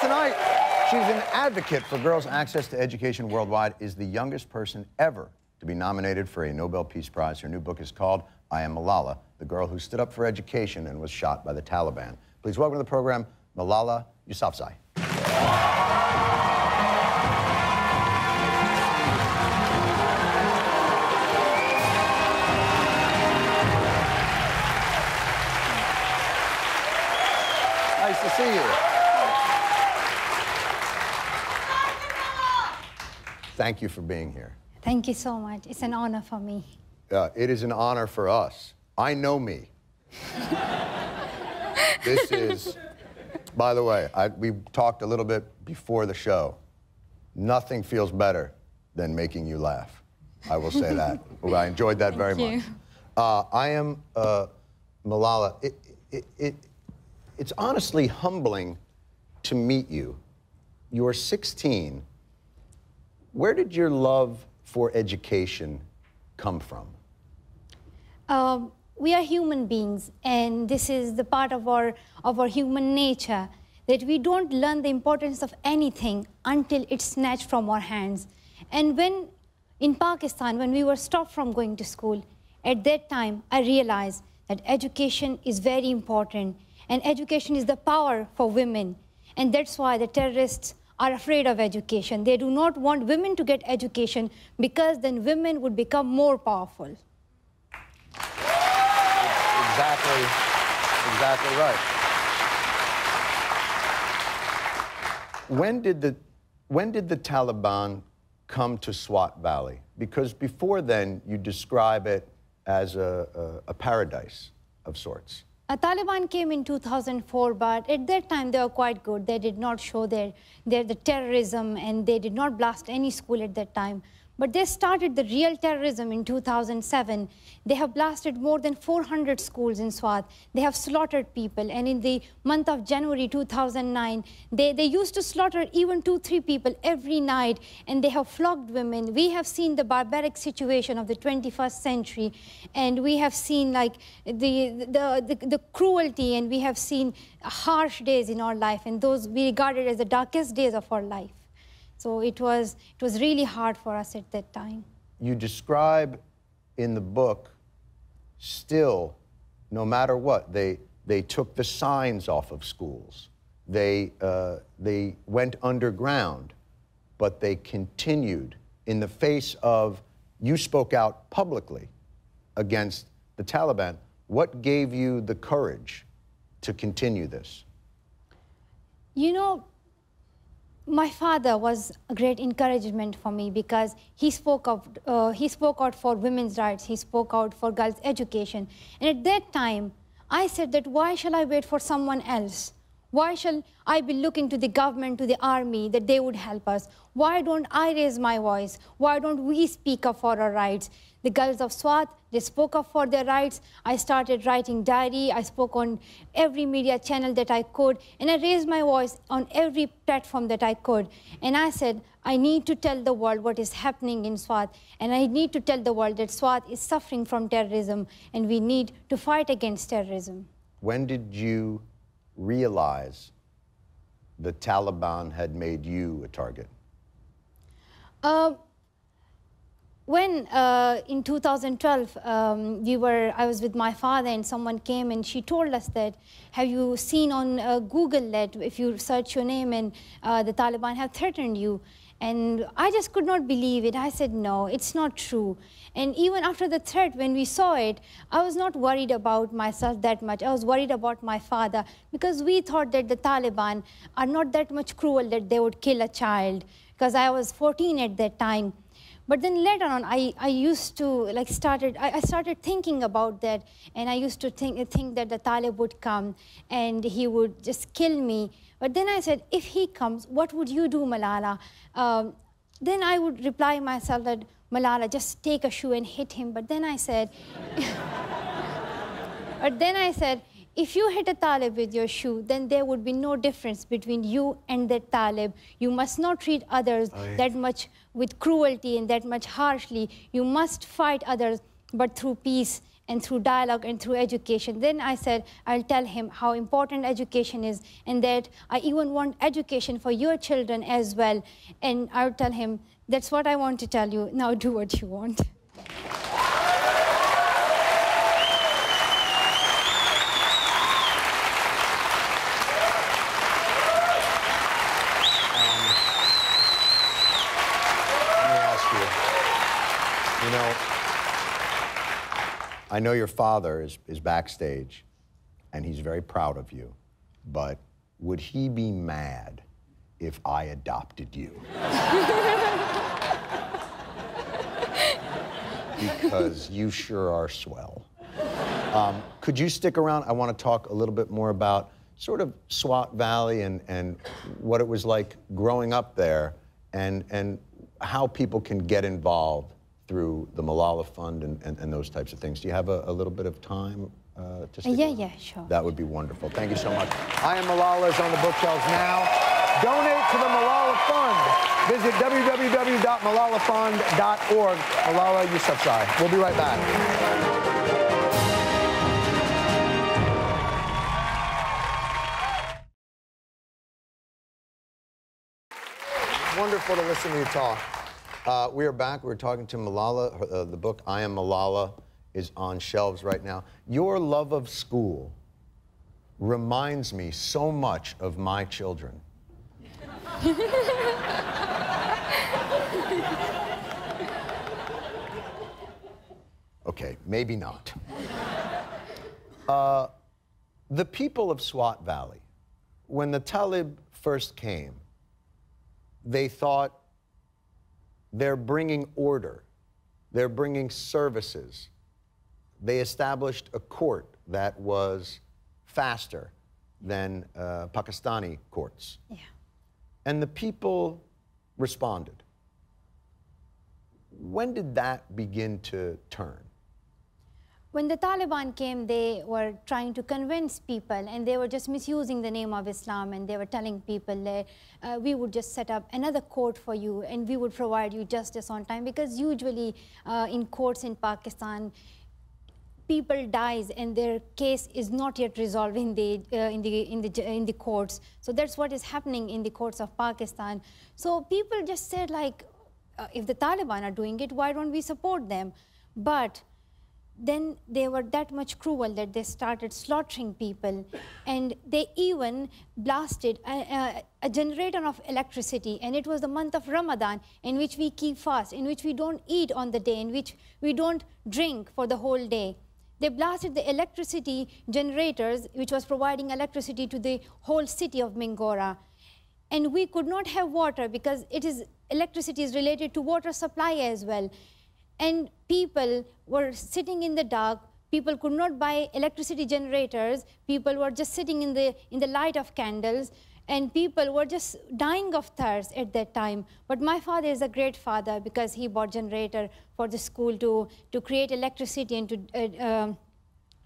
tonight. She's an advocate for girls' access to education worldwide, is the youngest person ever to be nominated for a Nobel Peace Prize. Her new book is called I Am Malala, the girl who stood up for education and was shot by the Taliban. Please welcome to the program, Malala Yousafzai. Nice to see you. Thank you for being here. Thank you so much. It's an honor for me. It is an honor for us. I know me. This is, by the way, we talked a little bit before the show. Nothing feels better than making you laugh. I will say that. Well, I enjoyed that very much. I am Malala. It's honestly humbling to meet you. You're 16. Where did your love for education come from? We are human beings, and this is the part of our human nature, that we don't learn the importance of anything until it's snatched from our hands. And when, in Pakistan, when we were stopped from going to school, at that time, I realized that education is very important, and education is the power for women. And that's why the terrorists are afraid of education. They do not want women to get education, because then women would become more powerful. Exactly right. When did the Taliban come to Swat Valley? Because before then, you describe it as a paradise of sorts. Taliban came in 2004, but at that time they were quite good. They did not show the terrorism, and they did not blast any school at that time. But they started the real terrorism in 2007. They have blasted more than 400 schools in Swat. They have slaughtered people. And in the month of January 2009, they used to slaughter even 2-3 people every night. And they have flogged women. We have seen the barbaric situation of the 21st century. And we have seen like the cruelty, and we have seen harsh days in our life. And those we regarded as the darkest days of our life. So it was really hard for us at that time. You describe in the book, still, no matter what, they took the signs off of schools. They went underground, but they continued in the face of, you spoke out publicly against the Taliban. What gave you the courage to continue this? You know, my father was a great encouragement for me, because he spoke out for women's rights. He spoke out for girls' education. And at that time, I said that why shall I wait for someone else? Why shall I be looking to the government, to the army, that they would help us? Why don't I raise my voice? Why don't we speak up for our rights? The girls of Swat, they spoke up for their rights. I started writing diary. I spoke on every media channel that I could. And I raised my voice on every platform that I could. And I said, I need to tell the world what is happening in Swat. And I need to tell the world that Swat is suffering from terrorism, and we need to fight against terrorism. When did you realize the Taliban had made you a target? When in 2012, I was with my father, and someone came and she told us that, have you seen on Google that if you search your name and the Taliban have threatened you? And I just could not believe it. I said, no, it's not true. And even after the threat, when we saw it, I was not worried about myself that much. I was worried about my father, because we thought that the Taliban are not that much cruel that they would kill a child, because I was 14 at that time. But then later on, I used to, like, I started thinking about that, and I used to think that the Talib would come and he would just kill me. But then I said, if he comes, what would you do, Malala? Then I would reply myself that, Malala, just take a shoe and hit him. But then I said, if you hit a Talib with your shoe, then there would be no difference between you and that Talib. You must not treat others that much with cruelty and that much harshly. You must fight others, but through peace and through dialogue and through education. Then I said, I'll tell him how important education is, and that I even want education for your children as well. And I'll tell him, that's what I want to tell you, now do what you want. You know, I know your father is backstage, and he's very proud of you, but would he be mad if I adopted you? Because you sure are swell. Could you stick around? I want to talk a little bit more about sort of Swat Valley and what it was like growing up there, and how people can get involved through the Malala Fund and those types of things. Do you have a little bit of time to stick around? Yeah, sure. That would be wonderful. Thank you so much. I Am Malala is on the bookshelves now. Donate to the Malala Fund. Visit www.malalafund.org. Malala Yousafzai. We'll be right back. Wonderful to listen to you talk. We are back. We're talking to Malala. The book, I Am Malala, is on shelves right now. Your love of school reminds me so much of my children. Okay, maybe not. The people of Swat Valley, when the Taliban first came, they thought, they're bringing order. They're bringing services. They established a court that was faster than Pakistani courts. Yeah. And the people responded. When did that begin to turn? When the Taliban came, they were trying to convince people, and they were just misusing the name of Islam, and they were telling people that we would just set up another court for you, and we would provide you justice on time, because usually in courts in Pakistan, people dies and their case is not yet resolved in the courts. So that's what is happening in the courts of Pakistan. So people just said, like, if the Taliban are doing it, why don't we support them? But then they were that much cruel that they started slaughtering people, and they even blasted a generator of electricity, and it was the month of Ramadan, in which we keep fast, in which we don't eat on the day, in which we don't drink for the whole day. They blasted the electricity generators, which was providing electricity to the whole city of Mingora. And we could not have water, because electricity is related to water supply as well. And people were sitting in the dark. People could not buy electricity generators. People were just sitting in the light of candles, and people were just dying of thirst at that time. But my father is a great father, because he bought generator for the school to create electricity and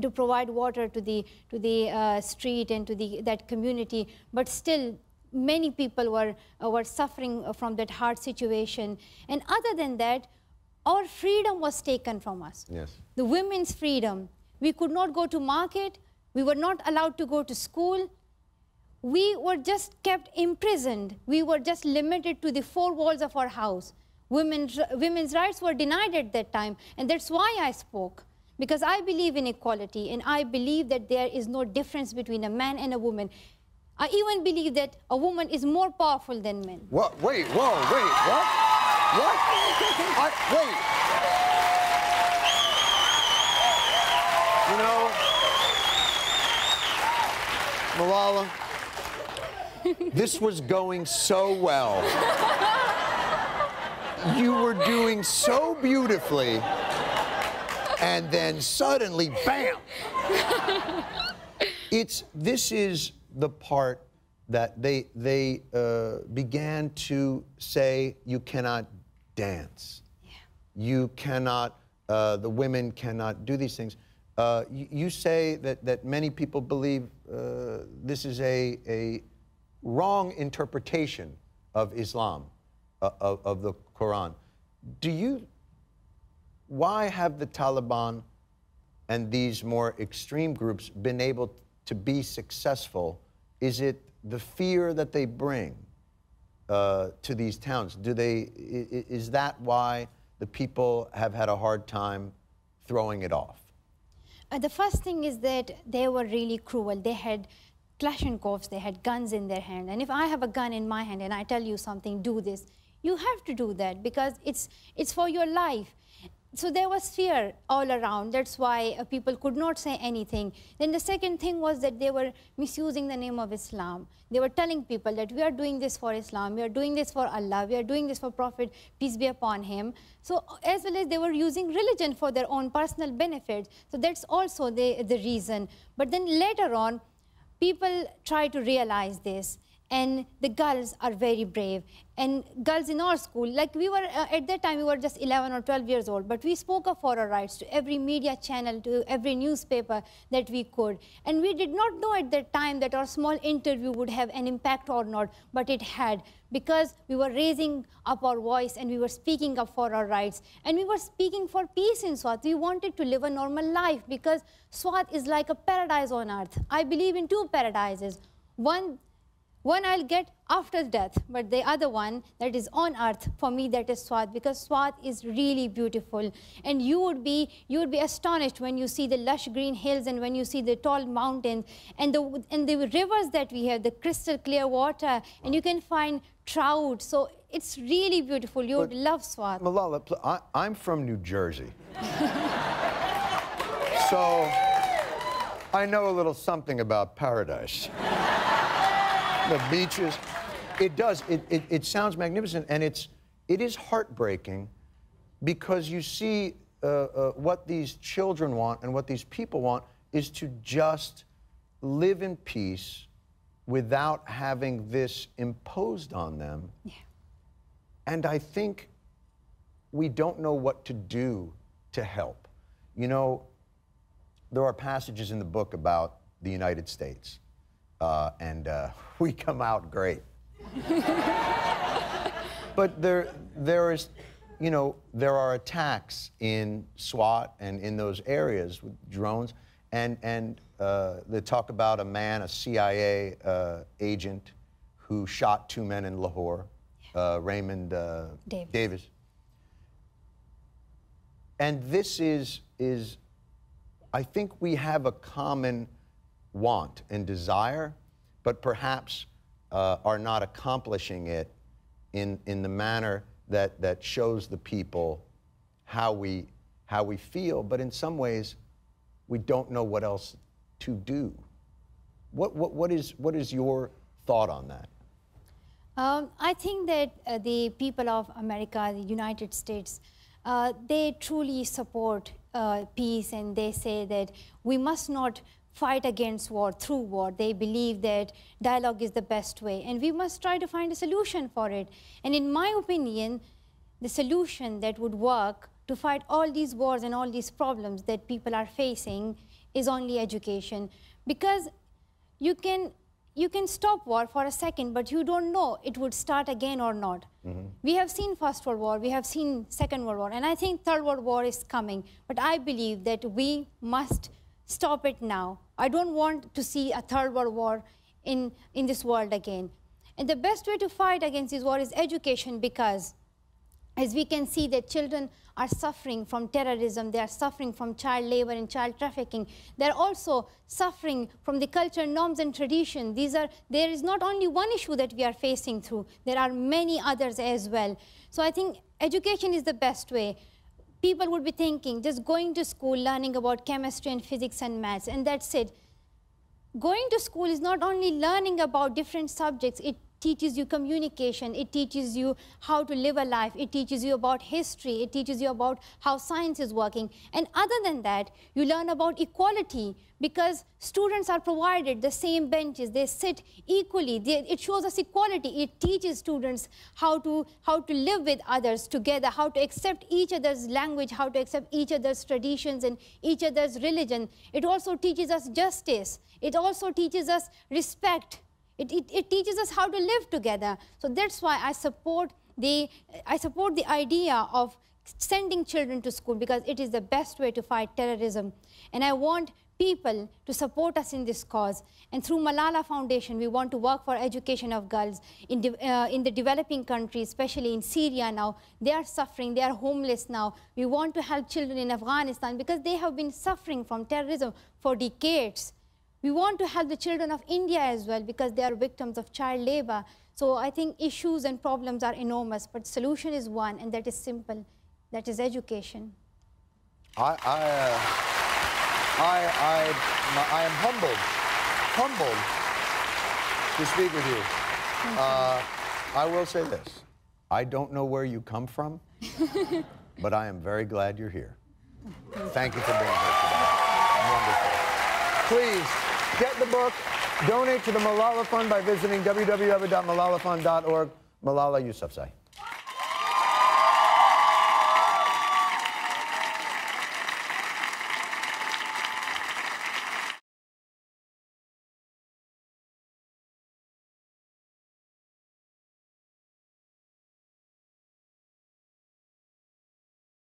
to provide water to the street and to that community. But still, many people were suffering from that hard situation. And other than that, our freedom was taken from us. Yes. The women's freedom. We could not go to market. We were not allowed to go to school. We were just kept imprisoned. We were just limited to the four walls of our house. Women's rights were denied at that time, and that's why I spoke. Because I believe in equality, and I believe that there is no difference between a man and a woman. I even believe that a woman is more powerful than men. What? Wait, whoa, wait, what? What? Wait. You know, Malala, this was going so well. You were doing so beautifully, and then suddenly, bam! This is the part that they began to say, you cannot dance. Yeah. You cannot, the women cannot do these things. You say that many people believe this is a wrong interpretation of Islam, of the Quran. Why have the Taliban and these more extreme groups been able to be successful? Is it the fear that they bring to these towns? Is that why the people have had a hard time throwing it off? The first thing is that they were really cruel. They had Kalashnikovs, they had guns in their hand. And if I have a gun in my hand and I tell you something, do this, you have to do that because it's for your life. So there was fear all around. That's why people could not say anything. Then the second thing was that they were misusing the name of Islam. They were telling people that we are doing this for Islam, we are doing this for Allah, we are doing this for Prophet, peace be upon him. So as well as they were using religion for their own personal benefit. So that's also the reason. But then later on, people try to realize this. And the girls are very brave. And girls in our school, like we were, at that time, we were just 11 or 12 years old, but we spoke up for our rights to every media channel, to every newspaper that we could. And we did not know at that time that our small interview would have an impact or not, but it had, because we were raising up our voice and we were speaking up for our rights. And we were speaking for peace in Swat. We wanted to live a normal life because Swat is like a paradise on earth. I believe in two paradises. One I'll get after death, but the other one that is on earth, for me, that is Swat, because Swat is really beautiful. And you would be astonished when you see the lush green hills and when you see the tall mountains and the rivers that we have, the crystal clear water, and you can find trout. So it's really beautiful. You would love Swat. Malala, I'm from New Jersey. So I know a little something about paradise. The beaches, it sounds magnificent, and it is heartbreaking because you see what these children want and what these people want is to just live in peace without having this imposed on them. Yeah. And I think we don't know what to do to help. You know, there are passages in the book about the United States. And we come out great. But there is, you know, there are attacks in SWAT and in those areas with drones, and they talk about a man, a CIA agent, who shot 2 men in Lahore, Raymond Davis. And this is, I think we have a common want and desire, but perhaps are not accomplishing it in the manner that shows the people how we feel. But in some ways, we don't know what else to do. What is your thought on that? I think that the people of America, the United States, they truly support peace, and they say that we must not fight against war through war. They believe that dialogue is the best way, and we must try to find a solution for it. And in my opinion, the solution that would work to fight all these wars and all these problems that people are facing is only education. Because you can stop war for a second, but you don't know it would start again or not. Mm-hmm. We have seen First World War, we have seen Second World War, and I think Third World War is coming. But I believe that we must stop it now. I don't want to see a Third World War in this world again. And the best way to fight against this war is education, because as we can see that children are suffering from terrorism, they are suffering from child labor and child trafficking. They're also suffering from the culture, norms, and tradition. There is not only one issue that we are facing through, there are many others as well. So I think education is the best way. People would be thinking, just going to school, learning about chemistry and physics and maths, and that's it. Going to school is not only learning about different subjects, it teaches you communication, it teaches you how to live a life, it teaches you about history, it teaches you about how science is working. And other than that, you learn about equality, because students are provided the same benches, they sit equally, it shows us equality. It teaches students how to live with others together, how to accept each other's language, how to accept each other's traditions and each other's religion. It also teaches us justice, it also teaches us respect. It teaches us how to live together. So that's why I support the idea of sending children to school, because it is the best way to fight terrorism. And I want people to support us in this cause. And through Malala Foundation, we want to work for education of girls in the developing countries, especially in Syria now. They are suffering, they are homeless now. We want to help children in Afghanistan because they have been suffering from terrorism for decades. We want to help the children of India as well because they are victims of child labor. So I think issues and problems are enormous, but solution is one, and that is simple. That is education. I am humbled to speak with you. I will say this. I don't know where you come from, but I am very glad you're here. Thank you for being here today. Wonderful. Please get the book. Donate to the Malala Fund by visiting www.malalafund.org. Malala Yousafzai.